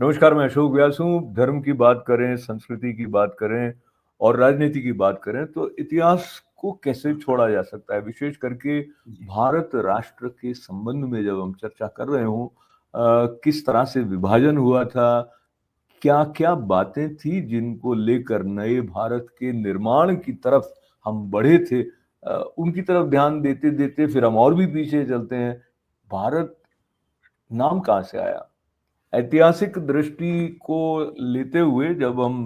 नमस्कार, मैं अशोक व्यास हूँ। धर्म की बात करें, संस्कृति की बात करें और राजनीति की बात करें तो इतिहास को कैसे छोड़ा जा सकता है। विशेष करके भारत राष्ट्र के संबंध में जब हम चर्चा कर रहे हों, किस तरह से विभाजन हुआ था, क्या-क्या बातें थी जिनको लेकर नए भारत के निर्माण की तरफ हम बढ़े थे, उनकी तरफ ध्यान देते-देते फिर हम और भी पीछे चलते हैं। भारत नाम कहाँ से आया? ऐतिहासिक दृष्टि को लेते हुए जब हम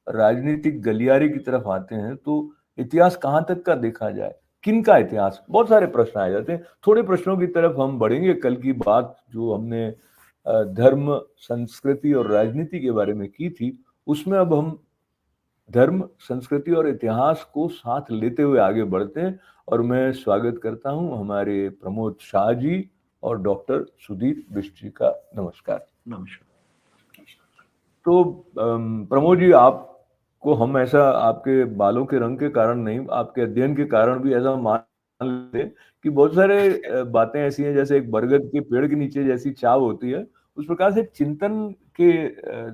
राजनीतिक गलियारे की तरफ आते हैं तो इतिहास कहाँ तक का देखा जाए, किनका इतिहास, बहुत सारे प्रश्न आ जाते हैं। थोड़े प्रश्नों की तरफ हम बढ़ेंगे। कल की बात जो हमने धर्म, संस्कृति और राजनीति के बारे में की थी, उसमें अब हम धर्म, संस्कृति और इतिहास को साथ लेते हुए आगे बढ़ते हैं और मैं स्वागत करता हूं हमारे प्रमोद शाह जी और डॉक्टर सुधीर बिष्ट जी का। नमस्कार। नमस्कार। तो प्रमोद जी, आपको हम ऐसा आपके बालों के रंग के कारण नहीं, आपके अध्ययन के कारण भी ऐसा मान लें कि बहुत सारे बातें ऐसी हैं, जैसे एक बरगद के पेड़ के नीचे जैसी छाव होती है, उस प्रकार से चिंतन के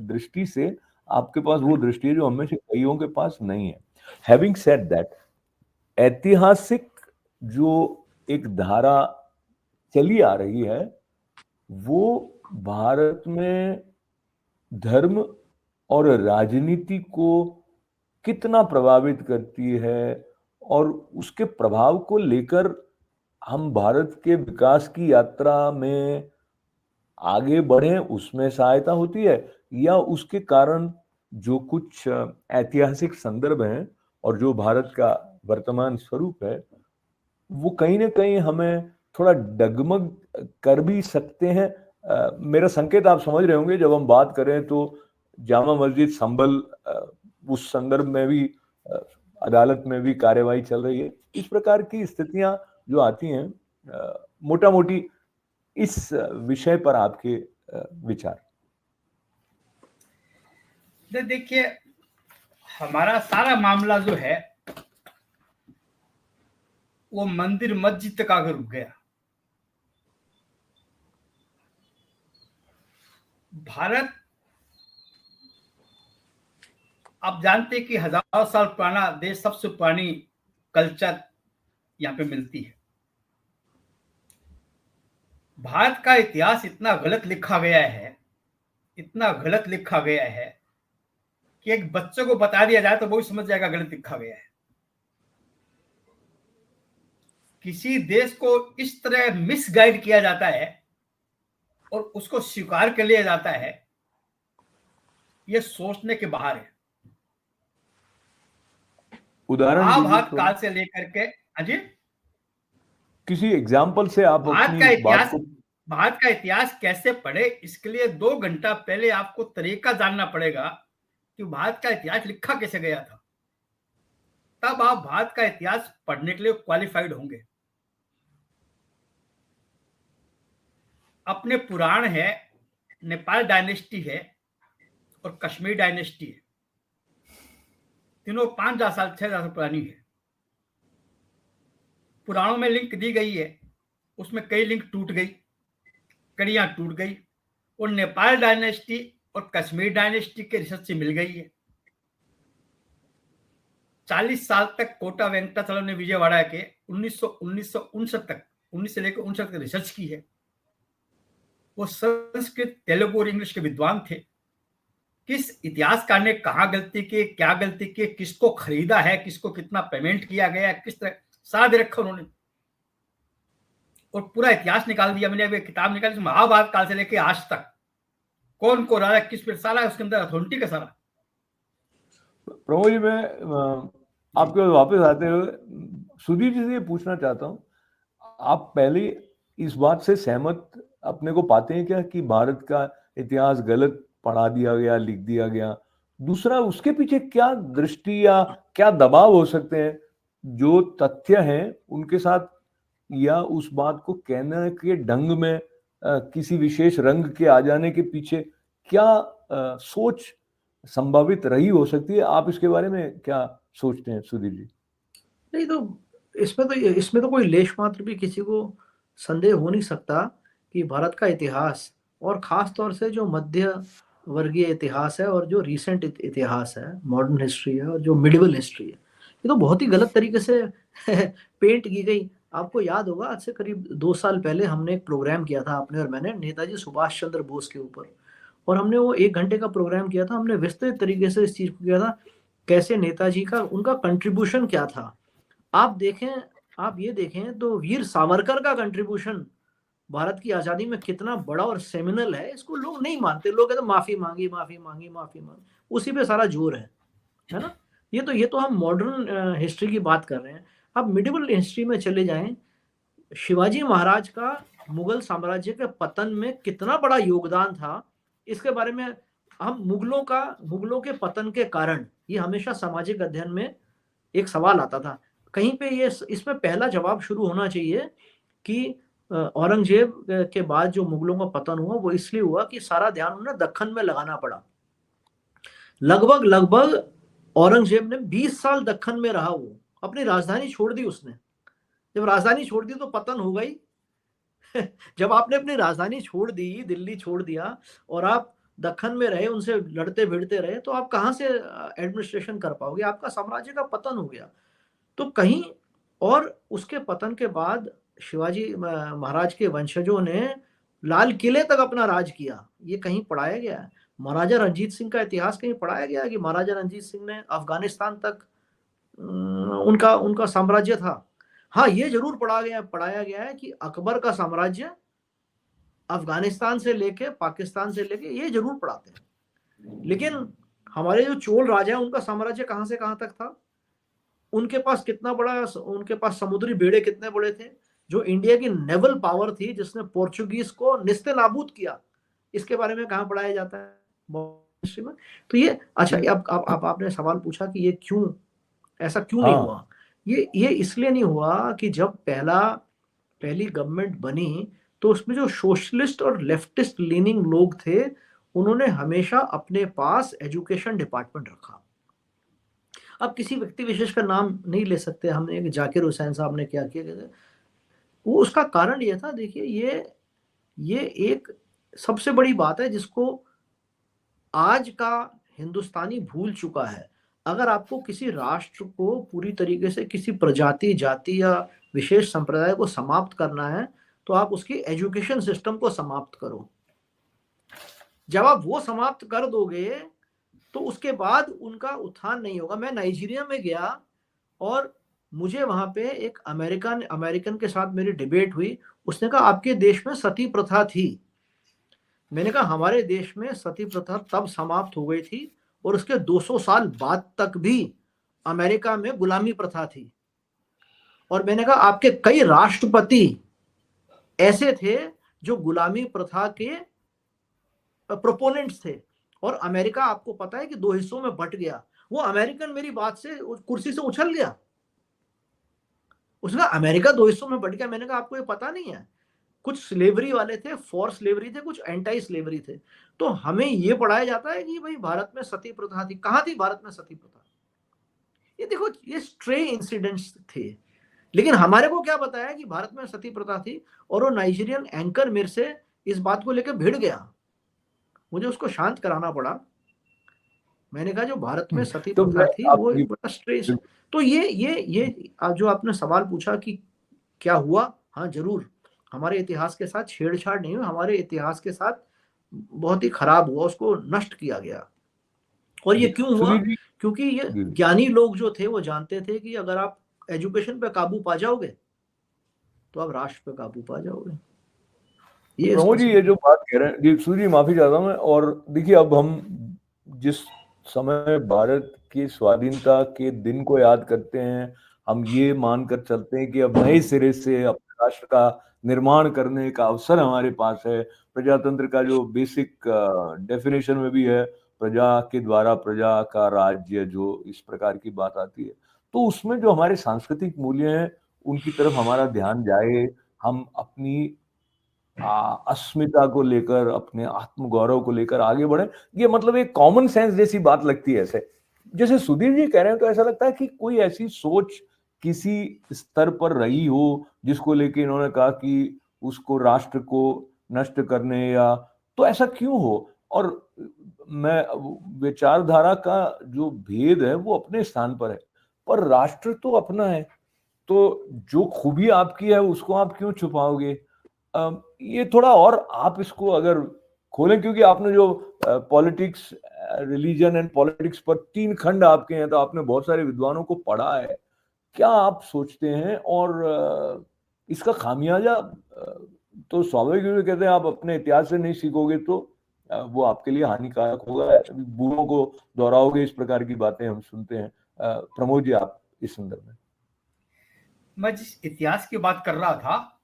दृष्टि से आपके पास वो दृष्टि है जो हमें से कईयों के पास नहीं है। हैविंग सेड दैट, ऐतिहासिक जो एक धारा चली आ रही है वो भारत में धर्म और राजनीति को कितना प्रभावित करती है और उसके प्रभाव को लेकर हम भारत के विकास की यात्रा में आगे बढ़ें, उसमें सहायता होती है, या उसके कारण जो कुछ ऐतिहासिक संदर्भ हैं और जो भारत का वर्तमान स्वरूप है वो कहीं ना कहीं हमें थोड़ा डगमग कर भी सकते हैं। मेरा संकेत आप समझ रहे होंगे। जब हम बात करें तो जामा मस्जिद संभल, उस संदर्भ में भी अदालत में भी कार्यवाही चल रही है। इस प्रकार की स्थितियां जो आती हैं, मोटा मोटी इस विषय पर आपके विचार। देखिए, हमारा सारा मामला जो है वो मंदिर मस्जिद तक आकर रुक गया। भारत, आप जानते हैं कि हजारों साल पुराना देश, सबसे पुरानी कल्चर यहाँ पे मिलती है। भारत का इतिहास इतना गलत लिखा गया है, इतना गलत लिखा गया है कि एक बच्चे को बता दिया जाए तो वो समझ जाएगा गलत लिखा गया है। किसी देश को इस तरह मिसगाइड किया जाता है और उसको स्वीकार कर लिया जाता है, ये सोचने के बाहर है। उदाहरण महाभारत काल से लेकर के, अजय, किसी एग्जाम्पल से आप अपनी बात को। भारत का इतिहास कैसे पढ़े, इसके लिए 2 घंटा पहले आपको तरीका जानना पड़ेगा कि भारत का इतिहास लिखा कैसे गया था। तब आप भारत का इतिहास पढ़ने के लिए क्वालिफाइड होंगे। अपने पुराण है, नेपाल डायनेस्टी है और कश्मीर डायनेस्टी है। तीनों 5,000 साल 6,000 साल पुरानी है। पुराणों में लिंक दी गई है, उसमें कई लिंक टूट गई, कड़ियां टूट गई और नेपाल डायनेस्टी और कश्मीर डायनेस्टी के रिसर्च से मिल गई है। 40 साल तक कोटा वेंकटाचलम ने विजयवाड़ा के 1959 तक, 19 से लेकर 59 तक रिसर्च की है। वो संस्कृत, तेलुगु और इंग्लिश के विद्वान थे। किस इतिहासकार ने कहाँ गलती की, क्या गलती की, किसको खरीदा है, किसको कितना पेमेंट किया गया, किस तरह सारा दे रखा उन्होंने और पूरा इतिहास निकाल दिया। मैंने एक किताब निकाली, महाभारत काल से लेकर आज तक कौन को राजा किस पर, सारा उसके अंदर अथॉरिटी का सारा। प्रमोद जी, मैं आपके पास वापस आते हुए सुधीर जी से ये पूछना चाहता हूँ, आप पहले इस बात से सहमत अपने को पाते हैं क्या कि भारत का इतिहास गलत पढ़ा दिया गया, लिख दिया गया? दूसरा, उसके पीछे क्या दृष्टि या क्या दबाव हो सकते हैं जो तथ्य हैं उनके साथ, या उस बात को कहने के ढंग में किसी विशेष रंग के आ जाने के पीछे क्या सोच संभावित रही हो सकती है? आप इसके बारे में क्या सोचते हैं सुधीर जी? नहीं, तो इसमें तो कोई लेश मात्र भी किसी को संदेह हो नहीं सकता कि भारत का इतिहास और खास तौर से जो मध्य वर्गीय इतिहास है और जो रीसेंट इतिहास है, मॉडर्न हिस्ट्री है और जो मिडिवल हिस्ट्री है, ये तो बहुत ही गलत तरीके से पेंट की गई। आपको याद होगा आज से करीब 2 साल पहले हमने एक प्रोग्राम किया था, आपने और मैंने, नेताजी सुभाष चंद्र बोस के ऊपर, और हमने वो 1 घंटे का प्रोग्राम किया था। हमने विस्तृत तरीके से इस चीज को किया था, कैसे नेताजी का उनका कंट्रीब्यूशन क्या था। आप देखें, आप ये देखें तो वीर सावरकर का कंट्रीब्यूशन भारत की आजादी में कितना बड़ा और सेमिनल है, इसको लोग नहीं मानते। लोग कहते माफी मांगी माफी मांगी माफी मांगी, उसी पे सारा जोर है ना। ये तो हम मॉडर्न हिस्ट्री की बात कर रहे हैं। अब मिडिवल हिस्ट्री में चले जाएं, शिवाजी महाराज का मुगल साम्राज्य के पतन में कितना बड़ा योगदान था, इसके बारे में हम मुगलों के पतन के कारण, ये हमेशा सामाजिक अध्ययन में एक सवाल आता था। कहीं पे ये इसमें पहला जवाब शुरू होना चाहिए कि औरंगजेब के बाद जो मुगलों का पतन हुआ वो इसलिए हुआ कि सारा ध्यान उन्हें दक्कन में लगाना पड़ा। लगभग औरंगजेब ने 20 साल दक्कन में रहा, वो अपनी राजधानी छोड़ दी उसने। जब राजधानी छोड़ दी तो पतन हो गई। जब आपने अपनी राजधानी छोड़ दी, दिल्ली छोड़ दिया, और आप दक्कन में रहे, उनसे लड़ते भिड़ते रहे, तो आप कहां से एडमिनिस्ट्रेशन कर पाओगे? आपका साम्राज्य का पतन हो गया। तो कहीं, और उसके पतन के बाद शिवाजी महाराज के वंशजों ने लाल किले तक अपना राज किया, ये कहीं पढ़ाया गया है? महाराजा रंजीत सिंह का इतिहास कहीं पढ़ाया गया है कि महाराजा रंजीत सिंह ने अफगानिस्तान तक उनका उनका साम्राज्य था? हाँ, ये जरूर पढ़ाया गया है कि अकबर का साम्राज्य अफगानिस्तान से लेके पाकिस्तान से लेके, ये जरूर पढ़ाते हैं। लेकिन हमारे जो चोल राजा है, उनका साम्राज्य कहां से कहां तक था? उनके पास कितना बड़ा, उनके पास समुद्री बेड़े कितने बड़े थे? जो इंडिया की नेवल पावर थी, जिसने पोर्चुगीज को निस्ते नाबूद किया, इसके बारे में कहां पढ़ाया जाता है हिस्ट्री में? तो ये अच्छा, अब आपने सवाल पूछा कि ये क्यों, ऐसा क्यों नहीं हुआ? ये इसलिए नहीं हुआ कि जब पहली गवर्नमेंट बनी तो उसमें जो सोशलिस्ट और लेफ्टिस्ट लीनिंग लोग थे, उन्होंने हमेशा अपने पास एजुकेशन डिपार्टमेंट रखा। अब किसी व्यक्ति विशेष का नाम नहीं ले सकते हमने, जाकिर हुसैन साहब ने क्या किया, वो उसका कारण ये था। देखिए, ये एक सबसे बड़ी बात है जिसको आज का हिंदुस्तानी भूल चुका है। अगर आपको किसी राष्ट्र को पूरी तरीके से किसी प्रजाति, जाति या विशेष संप्रदाय को समाप्त करना है, तो आप उसकी एजुकेशन सिस्टम को समाप्त करो। जब आप वो समाप्त कर दोगे तो उसके बाद उनका उत्थान नहीं होगा। मैं नाइजीरिया में गया और मुझे वहां पे एक अमेरिकन के साथ मेरी डिबेट हुई। उसने कहा आपके देश में सती प्रथा थी। मैंने कहा हमारे देश में सती प्रथा तब समाप्त हो गई थी और उसके 200 साल बाद तक भी अमेरिका में गुलामी प्रथा थी। और मैंने कहा आपके कई राष्ट्रपति ऐसे थे जो गुलामी प्रथा के प्रोपोनेंट्स थे, और अमेरिका आपको पता है कि 2 हिस्सों में बट गया। वो अमेरिकन मेरी बात से कुर्सी से उछल गया। उसने कहा अमेरिका 2 हिस्सों में बट गया। मैंने कहा आपको ये पता नहीं है, कुछ स्लेवरी वाले थे, फॉर स्लेवरी थे, कुछ एंटी स्लेवरी थे। तो हमें ये पढ़ाया जाता है कि भाई भारत में सती प्रथा थी। कहां थी भारत में सती प्रथा? ये देखो, ये स्ट्रे इंसिडेंट्स थे। लेकिन हमारे को क्या बताया कि भारत में सती प्रथा थी, और वो नाइजीरियन एंकर मेरे से इस बात को लेकर भिड़ गया। मुझे उसको शांत कराना पड़ा। मैंने कहा जो भारत में सती तो प्रथा थी वो आपकी एक बड़ा स्ट्रेस। तो ये जो आपने सवाल पूछा कि क्या हुआ, हाँ जरूर, हमारे इतिहास के साथ छेड़छाड़ नहीं हुई, हमारे इतिहास के साथ बहुत ही खराब हुआ, उसको नष्ट किया गया। और ये क्यों हुआ? सुनील जी, क्योंकि ये ज्ञानी लोग जो थे वो जानते थे कि अगर आप एजुकेशन पे काबू पा जाओगे तो आप राष्ट्र पे काबू पा जाओगे। ये प्रमोद जी, ये जो बात कह रहे हैं जी, सूर्य माफी चाहता हूँ मैं। और देखिए, अब हम जिस समय भारत की स्वाधीनता के दिन को याद करते हैं, हम ये मानकर चलते हैं कि अब नए सिरे से अपने राष्ट्र का निर्माण करने का अवसर हमारे पास है। प्रजातंत्र का जो बेसिक डेफिनेशन में भी है, प्रजा के द्वारा प्रजा का राज्य, जो इस प्रकार की बात आती है, तो उसमें जो हमारे सांस्कृतिक मूल्य हैं उनकी तरफ हमारा ध्यान जाए। हम अपनी अस्मिता को लेकर, अपने आत्मगौरव को लेकर आगे बढ़े। ये मतलब एक कॉमन सेंस जैसी बात लगती है। ऐसे जैसे सुधीर जी कह रहे हैं, तो ऐसा लगता है कि कोई ऐसी सोच किसी स्तर पर रही हो जिसको लेके इन्होंने कहा कि उसको राष्ट्र को नष्ट करने, या तो ऐसा क्यों हो? और मैं विचारधारा का जो भेद है वो अपने स्थान पर है, पर राष्ट्र तो अपना है, तो जो खूबी आपकी है उसको आप क्यों छुपाओगे? ये थोड़ा और आप इसको अगर खोलें, क्योंकि आपने जो पॉलिटिक्स, रिलीजन एंड पॉलिटिक्स पर 3 खंड आपके हैं, तो आपने बहुत सारे विद्वानों को पढ़ा है। क्या आप सोचते हैं? और इसका खामियाजा तो स्वाभाविक रूप से कहते हैं आप अपने इतिहास से नहीं सीखोगे तो वो आपके लिए हानिकारक होगा, बूढ़ों को दोहराओगे, इस प्रकार की बातें हम सुनते हैं। प्रमोद जी, आप इस संदर्भ में। मैं जिस इतिहास की बात कर रहा था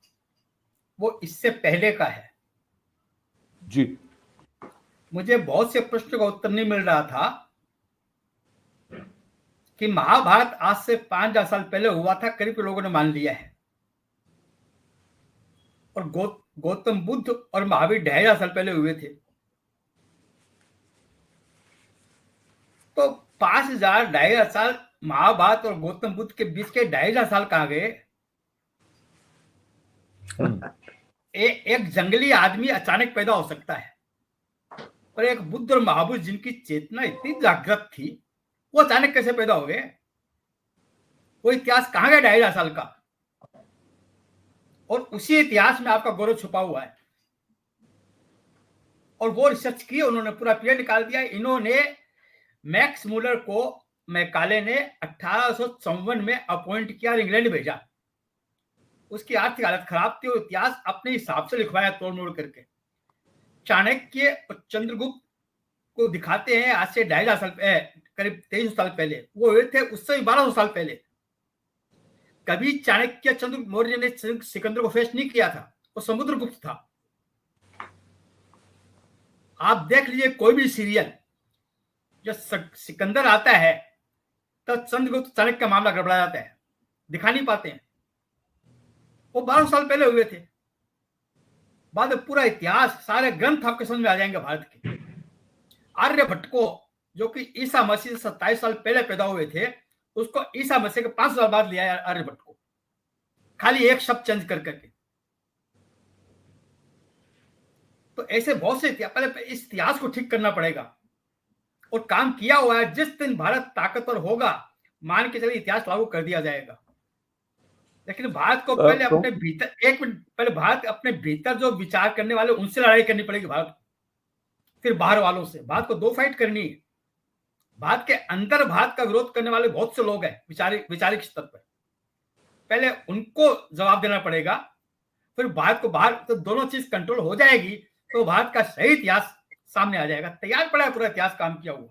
वो इससे पहले का है जी। मुझे बहुत से प्रश्न का उत्तर नहीं मिल रहा था कि महाभारत आज से 5,000 साल पहले हुआ था, करीब लोगों ने मान लिया है, और गौतम बुद्ध और महावीर 2,500 साल पहले हुए थे। तो 5,000 2,500 साल महाभारत और गौतम बुद्ध के बीच के 2,500 साल कहाँ गए? एक जंगली आदमी अचानक पैदा हो सकता है, और एक बुद्ध और महावीर जिनकी चेतना इतनी जागृत थी, वो अचानक कैसे पैदा हो गए? वो इतिहास कहाँ गया 2,500 साल का? और उसी इतिहास में आपका गौरव छुपा हुआ है। और वो रिसर्च की, उन्होंने पूरा पीरियड निकाल दिया। इन्होंने मैक्स मूलर को मैकाले ने 1854 में अपॉइंट किया और इंग्लैंड भेजा। उसकी आर्थिक हालत खराब थी, वो इतिहास अपने हिसाब से लिखवाया तोड़ मोड़ करके। चाणक्य और चंद्रगुप्त को दिखाते हैं आज से 2,500 साल करीब 2300 साल पहले वो हुए थे, उससे 1,200 साल पहले। कभी चाणक्य चंद्रगुप्त मौर्य ने सिकंदर को फेस नहीं किया था, वो समुद्रगुप्त था। आप देख लीजिए कोई भी सीरियल, जब सिकंदर आता है तो चंद्रगुप्त चाणक्य का मामला गड़बड़ा जाता है, दिखा नहीं पाते हैं। वो 1200 साल पहले हुए थे। बाद में पूरा इतिहास, सारे ग्रंथ आपके समझ में आ जाएंगे भारत के। आर्यभट्ट को, जो कि ईसा मसीह से 27 साल पहले पैदा हुए थे, उसको ईसा मसीह के 500 साल बाद लिया आर्यभट्ट को, खाली एक शब्द चेंज कर करके। तो ऐसे बहुत से इतिहास, पहले इस इतिहास को ठीक करना पड़ेगा, और काम किया हुआ है। जिस दिन भारत ताकतवर होगा, मान के चलिए इतिहास लागू कर दिया जाएगा। लेकिन भारत को पहले अपने भीतर, एक मिनट पहले, भारत अपने भीतर जो विचार करने वाले, उनसे लड़ाई करनी पड़ेगी भारत को, फिर बाहर वालों से। भारत को 2 फाइट करनी है। भारत के अंदर भारत का विरोध करने वाले बहुत से लोग हैं विचारिक स्तर पर, पहले उनको जवाब देना पड़ेगा, फिर भारत को बाहर। तो दोनों चीज कंट्रोल हो जाएगी तो भारत का सही इतिहास सामने आ जाएगा। तैयार पड़ा है पूरा इतिहास, काम किया हुआ।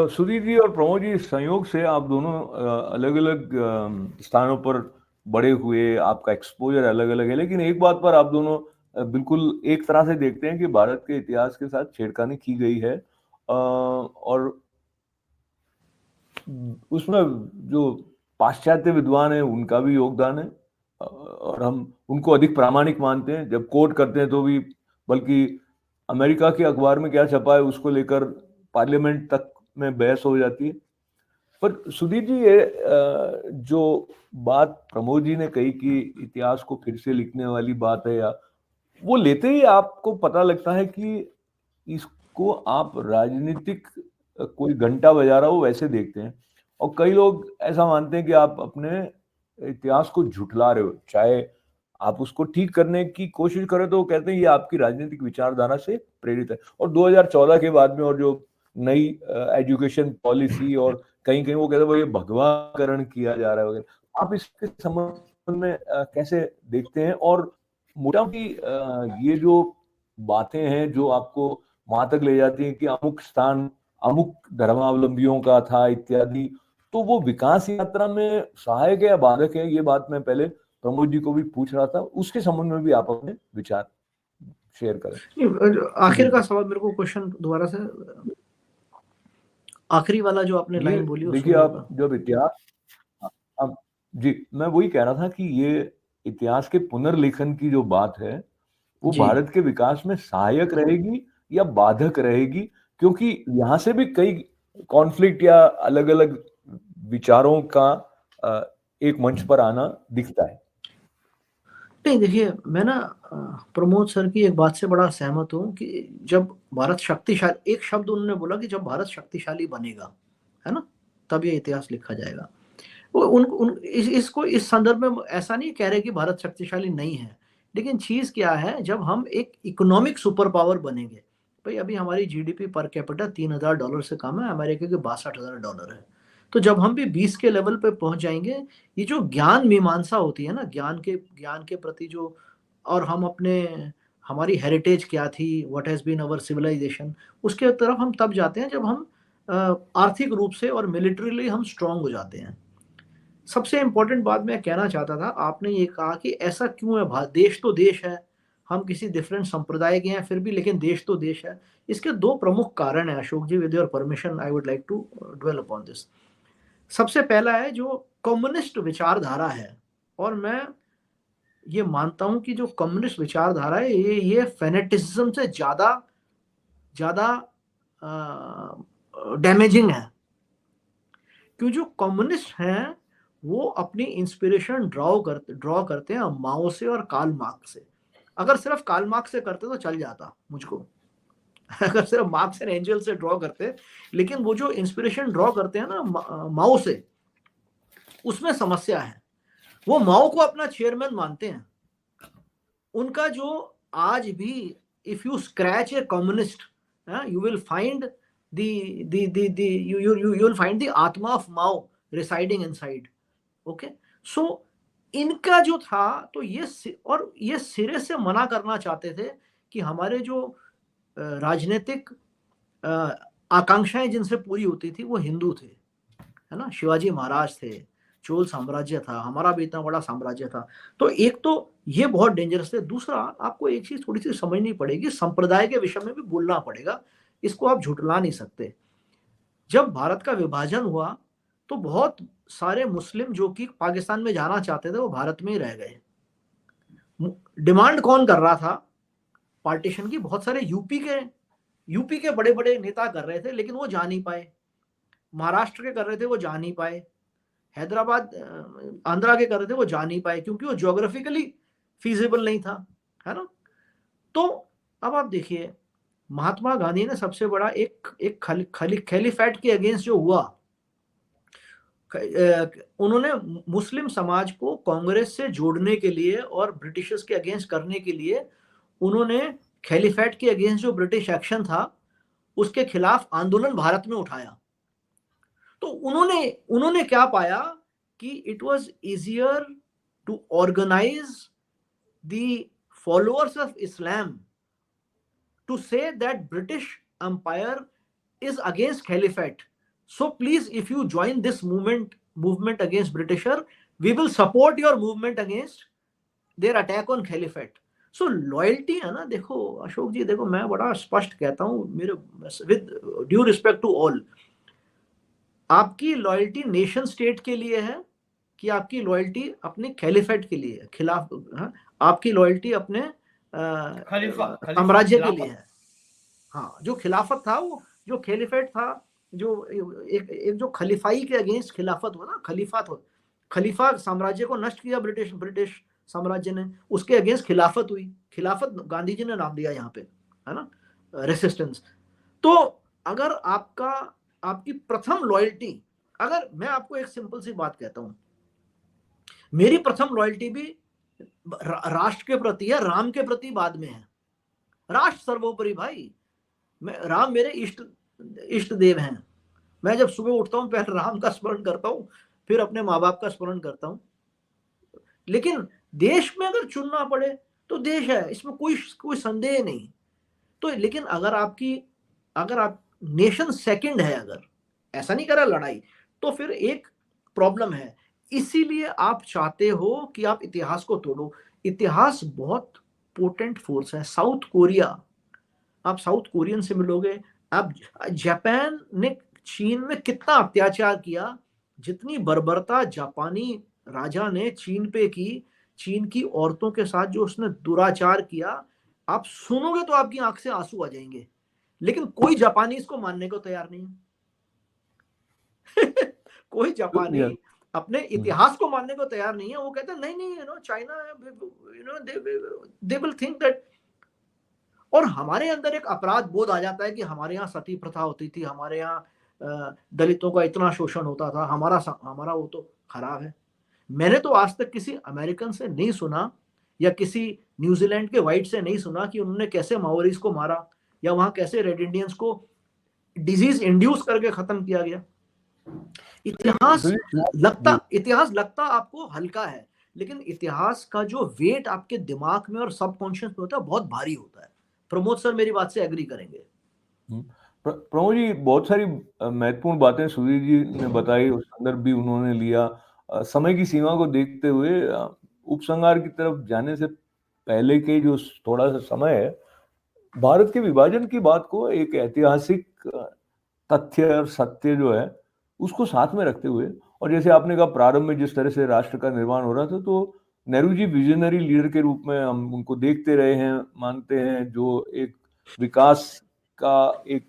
सुधीर जी और प्रमोद जी, संयोग से आप दोनों अलग अलग स्थानों पर बड़े हुए, आपका एक्सपोजर अलग अलग है, लेकिन एक बात पर आप दोनों बिल्कुल एक तरह से देखते हैं कि भारत के इतिहास के साथ छेड़खानी की गई है, और उसमें जो पाश्चात्य विद्वान है उनका भी योगदान है, और हम उनको अधिक प्रामाणिक मानते हैं। जब कोट करते हैं तो भी, बल्कि अमेरिका के अखबार में क्या छपा है उसको लेकर पार्लियामेंट तक में बहस हो जाती है। पर सुधीर जी, ये जो बात प्रमोद जी ने कही कि इतिहास को फिर से लिखने वाली बात है, या वो लेते ही आपको पता लगता है कि इसको आप राजनीतिक कोई घंटा बजा रहा हो वैसे देखते हैं, और कई लोग ऐसा मानते हैं कि आप अपने इतिहास को झुठला रहे हो। चाहे आप उसको ठीक करने की कोशिश करें तो वो कहते हैं ये आपकी राजनीतिक विचारधारा से प्रेरित है। और 2014 के बाद में, और जो नई एजुकेशन पॉलिसी, और कहीं कहीं वो कहते हैं वो ये भगवाकरण किया जा रहा है वगैरह, आप इसके संबंध में कैसे देखते हैं? और मोटामोटी ये जो बातें हैं जो आपको वहां तक ले जाती हैं कि अमुक स्थान अमुक धर्मावलंबियों का था इत्यादि, तो वो विकास यात्रा में सहायक है या बाधक है? ये बात मैं पहले प्रमोद जी को भी पूछ रहा था, उसके संबंध में भी आप अपने विचार शेयर करें। आखिर का सवाल मेरे को, क्वेश्चन दोबारा से, आखिरी वाला जो आपने लाइन बोली। देखिए, आप जब इतिहास, जी मैं वही कह रहा था कि ये इतिहास के पुनर्लेखन की जो बात है वो भारत के विकास में सहायक रहेगी या बाधक रहेगी, क्योंकि यहाँ से भी कई कॉन्फ्लिक्ट या अलग अलग विचारों का एक मंच पर आना दिखता है। नहीं देखिए, मैं ना प्रमोद सर की एक बात से बड़ा सहमत हूँ कि जब भारत शक्तिशाली, एक शब्द उन्होंने बोला कि जब भारत शक्तिशाली बनेगा, है ना, तब ये इतिहास लिखा जाएगा। वो इसको इस संदर्भ में ऐसा नहीं कह रहे कि भारत शक्तिशाली नहीं है, लेकिन चीज क्या है, जब हम एक इकोनॉमिक सुपर पावर बनेंगे, भाई अभी हमारी जीडीपी पर कैपिटा $3,000 से कम है, अमेरिका के $62,000 है। तो जब हम भी 20 के लेवल पे पहुंच जाएंगे, ये जो ज्ञान मीमांसा होती है ना, ज्ञान के प्रति जो, और हम अपने, हमारी हेरिटेज क्या थी, what has been our civilisation, उसके तरफ हम तब जाते हैं जब हम आर्थिक रूप से और मिलिट्रीली हम स्ट्रांग हो जाते हैं। सबसे इंपॉर्टेंट बात मैं कहना चाहता था, आपने ये कहा कि ऐसा क्यों है, देश तो देश है, हम किसी डिफरेंट संप्रदाय के हैं फिर भी, लेकिन देश तो देश है। इसके दो प्रमुख कारण हैं Ashok ji, with your permission I would like to dwell upon this. सबसे पहला है जो कम्युनिस्ट विचारधारा है, और मैं ये मानता हूं कि जो कम्युनिस्ट विचारधारा है ये फेनेटिज्म से ज्यादा ज्यादा डैमेजिंग है। क्यों, जो कम्युनिस्ट हैं वो अपनी इंस्पिरेशन ड्रॉ करते हैं माओ से और कार्ल मार्क्स से। अगर सिर्फ कार्ल मार्क्स से करते तो चल जाता मुझको, अगर सिर्फ मार्क्स एंड एंजल से ड्रॉ करते, लेकिन वो जो इंस्पिरेशन ड्रॉ करते हैं ना माओ से, उसमें समस्या है। वो माओ को अपना चेयरमैन मानते हैं। उनका जो आज भी, if you scratch a communist, you will find you will find the आत्मा of Mao residing inside. Okay, so इनका जो था, तो ये सिरे से मना करना चाहते थे कि हमारे जो राजनीतिक आकांक्षाएं जिनसे पूरी होती थी वो हिंदू थे, है ना, शिवाजी महाराज थे, चोल साम्राज्य था, हमारा भी इतना बड़ा साम्राज्य था। तो एक तो ये बहुत डेंजरस थे। दूसरा, आपको एक चीज थोड़ी सी समझनी पड़ेगी, संप्रदाय के विषय में भी बोलना पड़ेगा, इसको आप झुटला नहीं सकते। जब भारत का विभाजन हुआ तो बहुत सारे मुस्लिम जो कि पाकिस्तान में जाना चाहते थे वो भारत में ही रह गए। डिमांड कौन कर रहा था पार्टीशन की? बहुत सारे यूपी के बड़े बड़े नेता कर रहे थे, लेकिन वो जा नहीं पाए। महाराष्ट्र के कर रहे थे, वो जा नहीं पाए। हैदराबाद आंध्रा के कर रहे थे, वो जा नहीं पाए, क्योंकि वो ज्योग्राफिकली फीजिबल नहीं था, है ना। तो अब आप देखिए, महात्मा गांधी ने सबसे बड़ा एक खलीफेट के अगेंस्ट जो हुआ, उन्होंने मुस्लिम समाज को कांग्रेस से जोड़ने के लिए और ब्रिटिशर्स के अगेंस्ट करने के लिए, उन्होंने खलीफेट के अगेंस्ट जो ब्रिटिश एक्शन था उसके खिलाफ आंदोलन भारत में उठाया। तो उन्होंने क्या पाया कि it was easier to organise the followers of Islam to say that British Empire is against Caliphate. So please, if you join this movement against Britisher, we will support your movement against their attack on Caliphate. So loyalty है ना, देखो अशोक जी, देखो मैं बड़ा स्पष्ट कहता हूँ, मेरे with due respect to all, आपकी लॉयल्टी नेशन स्टेट के लिए है कि आपकी लॉयल्टी अपने खलीफेट के लिए, खिलाफ, आपकी लॉयल्टी अपने साम्राज्य के लिए है। हाँ, जो खिलाफत था, वो जो खलीफेट था, जो एक जो खलीफाई के अगेंस्ट खिलाफत हुआ ना, खलीफा साम्राज्य को नष्ट किया ब्रिटिश साम्राज्य ने, उसके अगेंस्ट खिलाफत हुई। खिलाफत गांधी जी ने नाम दिया यहाँ पे, है ना, रेसिस्टेंस। तो अगर आपकी प्रथम लॉयल्टी, अगर मैं आपको एक सिंपल सी बात कहता हूं, मेरी प्रथम लॉयल्टी भी राष्ट्र के प्रति है, राम के प्रति बाद में है। राष्ट्र सर्वोपरि भाई, राम मेरे इष्ट देव हैं। मैं जब सुबह उठता हूं पहले राम का स्मरण करता हूं, फिर अपने माँ बाप का स्मरण करता हूं। लेकिन देश में अगर चुनना पड़े तो देश है, इसमें कोई संदेह नहीं। तो लेकिन अगर आप नेशन सेकंड है, अगर ऐसा नहीं करा लड़ाई, तो फिर एक प्रॉब्लम है। इसीलिए आप चाहते हो कि आप इतिहास को तोड़ो। इतिहास बहुत पोटेंट फोर्स है। साउथ कोरिया, आप साउथ कोरियन से मिलोगे, आप जापान ने चीन में कितना अत्याचार किया, जितनी बर्बरता जापानी राजा ने चीन पे की, चीन की औरतों के साथ जो उसने दुराचार किया, आप सुनोगे तो आपकी आंख से आंसू आ जाएंगे। लेकिन कोई जापानी इसको मानने को तैयार नहीं है। कोई जापानी अपने इतिहास को मानने को तैयार नहीं है। वो कहते हैं नहीं नहीं, China, they will think that. और हमारे अंदर एक अपराध बोध आ जाता है कि हमारे यहाँ सती प्रथा होती थी, हमारे यहाँ दलितों का इतना शोषण होता था, हमारा वो तो खराब है। मैंने तो आज तक किसी अमेरिकन से नहीं सुना या किसी न्यूजीलैंड के व्हाइट से नहीं सुना कि उन्होंने कैसे माओरीज को मारा या वहां कैसे रेड इंडियंस को डिजीज इंड्यूस करके खत्म किया गया। इतिहास लगता आपको हल्का है, लेकिन इतिहास का जो वेट आपके दिमाग में और सबकॉन्शियस में होता है बहुत भारी होता है। प्रमोद सर मेरी बात से एग्री करेंगे। प्रमोद जी, बहुत सारी महत्वपूर्ण बातें सुधीर जी ने बताई, उस संदर्भ भी उन्होंने लिया। समय की सीमा को देखते हुए उपसंहार की तरफ जाने से पहले के जो थोड़ा सा समय है, भारत के विभाजन की बात को एक ऐतिहासिक तथ्य और सत्य जो है उसको साथ में रखते हुए, और जैसे आपने कहा प्रारंभ में जिस तरह से राष्ट्र का निर्माण हो रहा था, तो नेहरू जी विजनरी लीडर के रूप में हम उनको देखते रहे हैं, मानते हैं, जो एक विकास का एक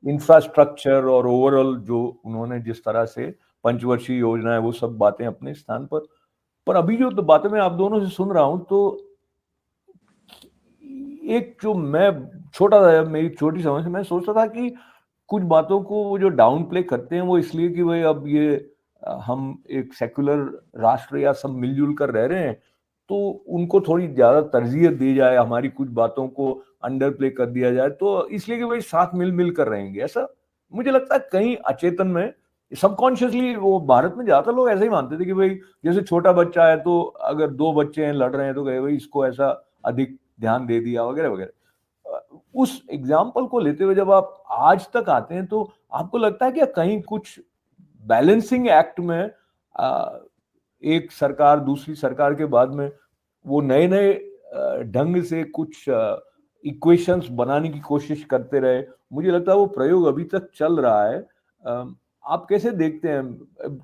इंफ्रास्ट्रक्चर और ओवरऑल जो उन्होंने जिस तरह से पंचवर्षीय योजना है वो सब बातें अपने स्थान पर अभी जो तो बातें मैं आप दोनों से सुन रहा हूं, तो एक जो मैं छोटा था, मेरी छोटी समझ से मैं सोचता था कि कुछ बातों को वो जो डाउन प्ले करते हैं वो इसलिए कि भाई अब ये हम एक सेक्युलर राष्ट्र या सब मिलजुल कर रह रहे हैं, तो उनको थोड़ी ज्यादा तरजीह दी जाए, हमारी कुछ बातों को अंडर प्ले कर दिया जाए, तो इसलिए कि भाई साथ मिल कर रहेंगे। ऐसा मुझे लगता है कहीं अचेतन में, सबकॉन्शियसली वो भारत में ज्यादातर लोग ऐसे ही मानते थे कि भाई जैसे छोटा बच्चा है तो अगर दो बच्चे हैं लड़ रहे हैं तो कहे भाई इसको ऐसा अधिक ध्यान दे दिया वगैरह वगैरह। उस एग्जाम्पल को लेते हुए जब आप आज तक आते हैं तो आपको लगता है कि कहीं कुछ बैलेंसिंग एक्ट में एक सरकार दूसरी सरकार के बाद में वो नए नए ढंग से कुछ इक्वेशंस बनाने की कोशिश करते रहे? मुझे लगता है वो प्रयोग अभी तक चल रहा है। आप कैसे देखते हैं,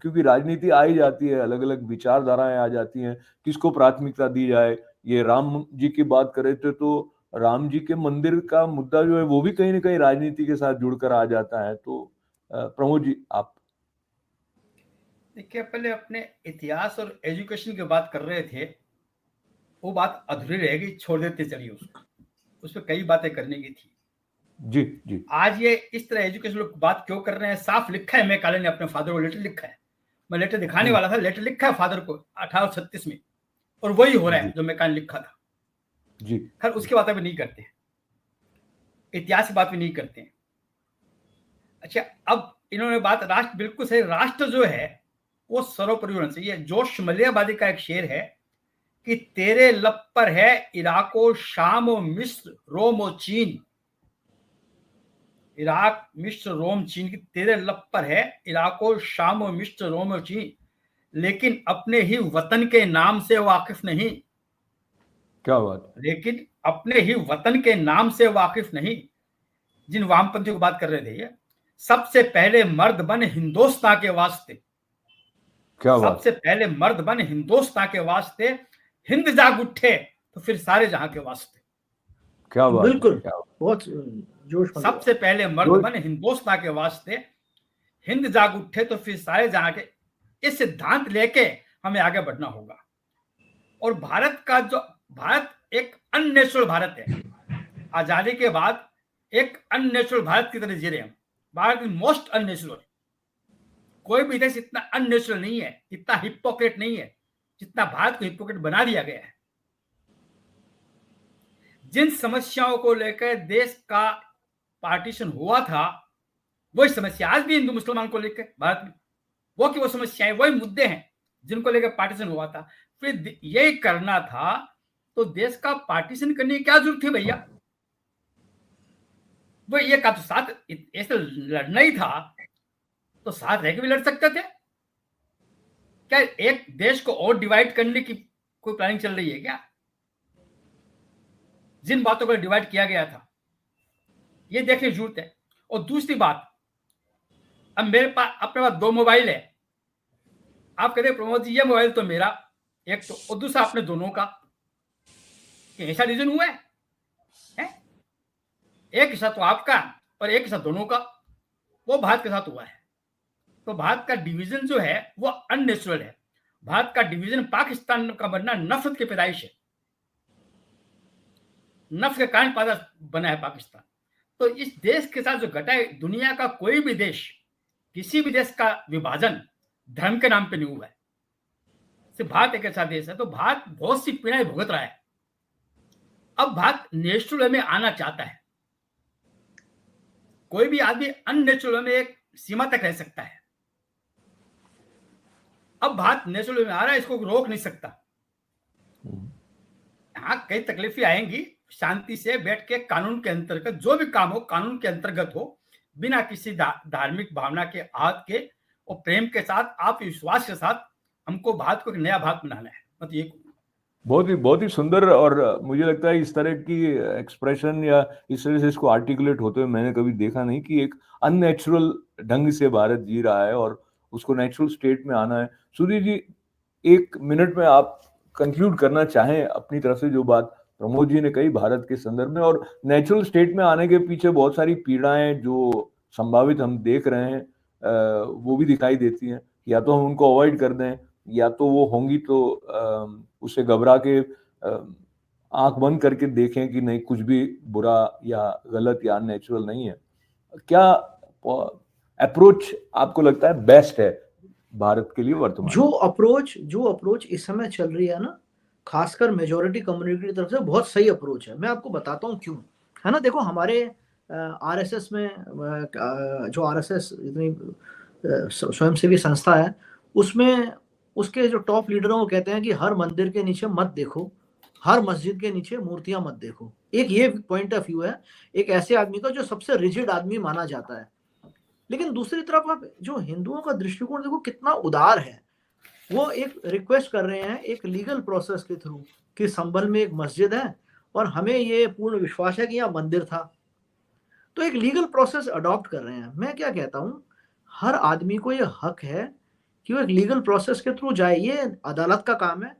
क्योंकि राजनीति आ ही जाती है, अलग अलग विचारधाराएं आ जाती हैं, किसको प्राथमिकता दी जाए? ये राम जी की बात करे तो राम जी के मंदिर का मुद्दा जो है वो भी कहीं ना कहीं राजनीति के साथ जुड़कर आ जाता है। तो प्रमोद जी, आप देखिए, पहले अपने इतिहास और एजुकेशन की बात कर रहे थे, वो बात अधूरी रहेगी, छोड़ देते चलिए उसको, उस पर कई बातें करने की थी। जी जी। आज ये इस तरह एजुकेशन लोग बात क्यों कर रहे हैं? साफ लिखा है, मैकाले ने अपने फादर को लेटर लिखा है, मैं लेटर दिखाने वाला था, लेटर लिखा है फादर को 1836 में, और वही हो रहा है जो मैकाले ने लिखा था जी। खैर उसकी बात अभी नहीं करते, इतिहास की बात भी नहीं करते हैं। अच्छा, अब इन्होंने बात राष्ट्र, बिल्कुल सही, राष्ट्र जो है वो सर्वोपरि होना चाहिए। जोश मलियाबादी का एक शेर है कि तेरे लब पर है इराको शाम व मिस्र रोम व चीन, इराक मिस्र रोम चीन की तेरे लब पर है इराको शाम व मिस्र रोम व चीन, लेकिन अपने ही वतन के नाम से वाकिफ नहीं। क्या बात? लेकिन अपने ही वतन के नाम से वाकिफ नहीं। जिन वामपंथियों की बात कर रहे थे, ये सबसे पहले मर्द बन हिंदुस्तान के वास्ते, क्या बात? सबसे पहले मर्द बन हिंदुस्तान के वास्ते, हिंद जाग उठे तो फिर सारे जहां के वास्ते। क्या बात? बिल्कुल, बहुत जोश। सबसे पहले मर्द बन हिंदुस्तान के वास्ते, हिंद जाग उठे तो फिर सारे जहां के, इस सिद्धांत लेके हमें आगे बढ़ना होगा। और भारत का जो, भारत एक अननेचुरल भारत है, आजादी के बाद एक अननेचुरल भारत की तरह जी रहे हैं। Bharat is most unnatural. कोई भी देश इतना अननेचुरल नहीं है, इतना हिपोक्रेट नहीं है जितना भारत को हिपोक्रेट बना दिया गया है। जिन समस्याओं को लेकर देश का पार्टीशन हुआ था, वही समस्या आज भी हिंदू मुसलमान को लेकर भारत में, वो की वो समस्याएं, वही मुद्दे हैं जिनको लेकर पार्टीशन हुआ था। फिर यही करना था तो देश का पार्टीशन करने की क्या जरूरत थी भैया? वो ये का तो साथ ऐसे लड़ना ही था तो साथ रह के भी लड़ सकते थे। क्या एक देश को और डिवाइड करने की कोई प्लानिंग चल रही है क्या? जिन बातों को डिवाइड किया गया था ये देखने की जरूरत है। और दूसरी बात, अब मेरे पास अपने पास 2 मोबाइल है, आप कहते हैं प्रमोद जी ये मोबाइल तो मेरा एक तो, और दूसरा अपने दोनों का, ऐसा रीजन हुआ है? एक हिस्सा तो आपका और एक हिस्सा दोनों का, वो भारत के साथ हुआ है। तो भारत का डिवीजन जो है वो अननेचुरल है। भारत का डिवीजन पाकिस्तान का बनना नफरत की पैदाइश है, नफ्स के कारण पैदा बना है पाकिस्तान। तो इस देश के साथ जो घटा है, दुनिया का कोई भी देश, किसी भी देश का विभाजन धर्म के नाम पे नहीं हुआ है, सिर्फ भारत एक ऐसा देश है। तो भारत बहुत सी पीड़ाएं भुगत रहा है। अब भारत नेचुरल वे में आना चाहता है। कोई भी आदमी अननेचुरल वे में एक सीमा तक रह सकता है। अब भारत नेचुरल वे में आ रहा है, इसको रोक नहीं सकता। हाँ, कई तकलीफें आएंगी, शांति से बैठ के कानून के अंतर्गत जो भी काम हो कानून के अंतर्गत हो, बिना किसी धार्मिक भावना के आहत के और प्रेम के साथ, आत्मविश्वास के साथ हमको भारत को एक नया भारत बनाना है। मतलब ये बहुत ही सुंदर। और मुझे लगता है इस तरह की एक्सप्रेशन या इस तरह से इसको आर्टिकुलेट होते हुए मैंने कभी देखा नहीं कि एक अननेचुरल ढंग से भारत जी रहा है और उसको नेचुरल स्टेट में आना है। सूर्य जी, 1 मिनट में आप कंक्लूड करना चाहें अपनी तरफ से जो बात प्रमोद जी ने कही भारत के संदर्भ में, और नेचुरल स्टेट में आने के पीछे बहुत सारी पीड़ाएं जो संभावित हम देख रहे हैं वो भी दिखाई देती हैं। या तो हम उनको अवॉइड कर दें, या तो वो होंगी तो उसे घबरा के आंख बंद करके देखें कि नहीं, कुछ भी बुरा या गलत या अननेचुरल नहीं है। क्या अप्रोच आपको लगता है बेस्ट है भारत के लिए वर्तमान? जो अप्रोच इस समय चल रही है ना, खासकर मेजॉरिटी कम्युनिटी की तरफ से, बहुत सही अप्रोच है। मैं आपको बताता हूँ क्यों, है ना। देखो, हमारे आरएसएस में जो आरएसएस इतनी स्वयंसेवी संस्था है, उसमें उसके जो टॉप लीडरों को कहते हैं कि हर मंदिर के नीचे मत देखो, हर मस्जिद के नीचे मूर्तियां मत देखो। एक ये पॉइंट ऑफ व्यू है एक ऐसे आदमी का जो सबसे रिजिड आदमी माना जाता है। लेकिन दूसरी तरफ आप जो हिंदुओं का दृष्टिकोण देखो कितना उदार है। वो एक रिक्वेस्ट कर रहे हैं एक लीगल प्रोसेस के थ्रू कि संभल में एक मस्जिद है और हमें ये पूर्ण विश्वास है कि यहाँ मंदिर था, तो एक लीगल प्रोसेस अडॉप्ट कर रहे हैं। मैं क्या कहता हूँ, हर आदमी को ये हक है कि वो एक लीगल प्रोसेस के थ्रू जाए। ये अदालत का काम है।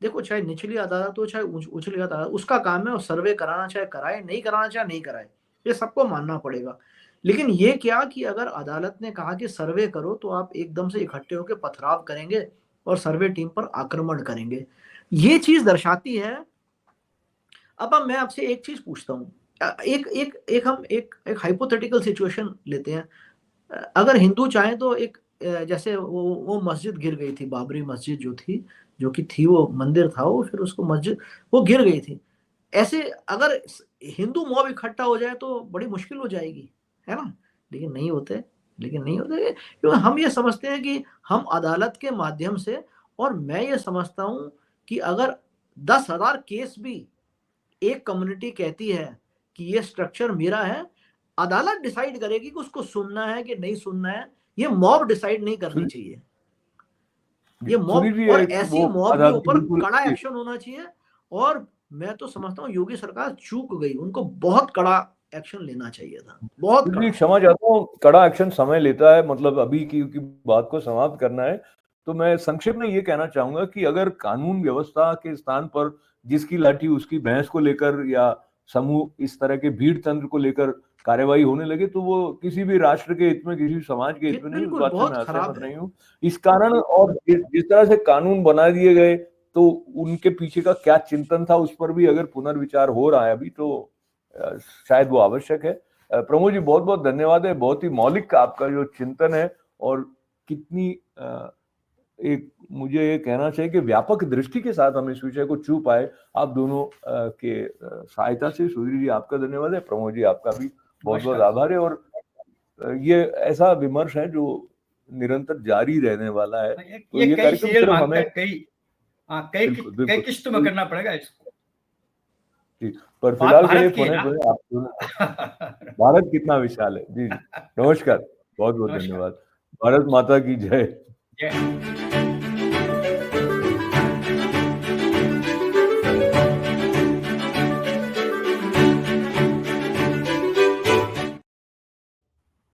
देखो, चाहे निचली अदालत हो चाहे उचली अदालत, उसका काम है और सर्वे कराना चाहे कराए, नहीं कराना चाहे नहीं कराए, ये सबको मानना पड़ेगा। लेकिन ये क्या कि अगर अदालत ने कहा कि सर्वे करो तो आप एकदम से इकट्ठे होकर पथराव करेंगे और सर्वे टीम पर आक्रमण करेंगे, ये चीज दर्शाती है। अब मैं आपसे एक चीज पूछता हूँ, हम एक हाइपोथेटिकल सिचुएशन लेते हैं। अगर हिंदू चाहे तो एक जैसे वो मस्जिद गिर गई थी, बाबरी मस्जिद जो कि वो मंदिर था, वो फिर उसको मस्जिद वो गिर गई थी। ऐसे अगर हिंदू मॉब इकट्ठा हो जाए तो बड़ी मुश्किल हो जाएगी, है ना। लेकिन नहीं होते क्योंकि हम ये समझते हैं कि हम अदालत के माध्यम से, और मैं ये समझता हूं कि अगर 10,000 केस भी एक कम्युनिटी कहती है कि ये स्ट्रक्चर मेरा है, अदालत डिसाइड करेगी कि उसको सुनना है कि नहीं सुनना है। ये मॉब डिसाइड नहीं करनी चाहिए। ये मॉब, और ऐसी मॉब के ऊपर कड़ा एक्शन होना चाहिए। और मैं तो समझता हूँ योगी सरकार चूक गई, उनको बहुत कड़ा एक्शन लेना चाहिए था, बहुत कड़ा। क्षमा चाहता हूँ, कड़ा एक्शन समय लेता है, मतलब अभी की बात को समाप्त करना है। तो मैं संक्षेप में ये कहना चाहूंगा कि अगर कानून व्यवस्था के स्थान पर जिसकी लाठी उसकी भैंस को लेकर या समूह इस तरह के भीड़ तंत्र को लेकर कार्यवाही होने लगे तो वो किसी भी राष्ट्र के हित में, किसी समाज के हित में नहीं, उस बात से मैं सहमत नहीं हूँ। इस कारण और जिस तरह से कानून बना दिए गए तो उनके पीछे का क्या चिंतन था उस पर भी अगर पुनर्विचार हो रहा है अभी, तो शायद वो आवश्यक है। प्रमोद जी, बहुत बहुत धन्यवाद है। बहुत ही मौलिक आपका जो चिंतन है और कितनी एक मुझे ये कहना चाहिए कि व्यापक दृष्टि के साथ हम इस विषय को छू पाए, आप दोनों के सहायता से। सूर्य जी, आपका धन्यवाद है। प्रमोद जी, आपका भी बहुत बहुत आभार है। और ये ऐसा विमर्श है जो निरंतर जारी रहने वाला है। तो ये कार्यक्रम सिर्फ हमें कई किस्त में करना पड़ेगा इसको। पर फिलहाल के लिए भारत कितना विशाल है। जी नमस्कार, बहुत बहुत धन्यवाद। भारत माता की जय।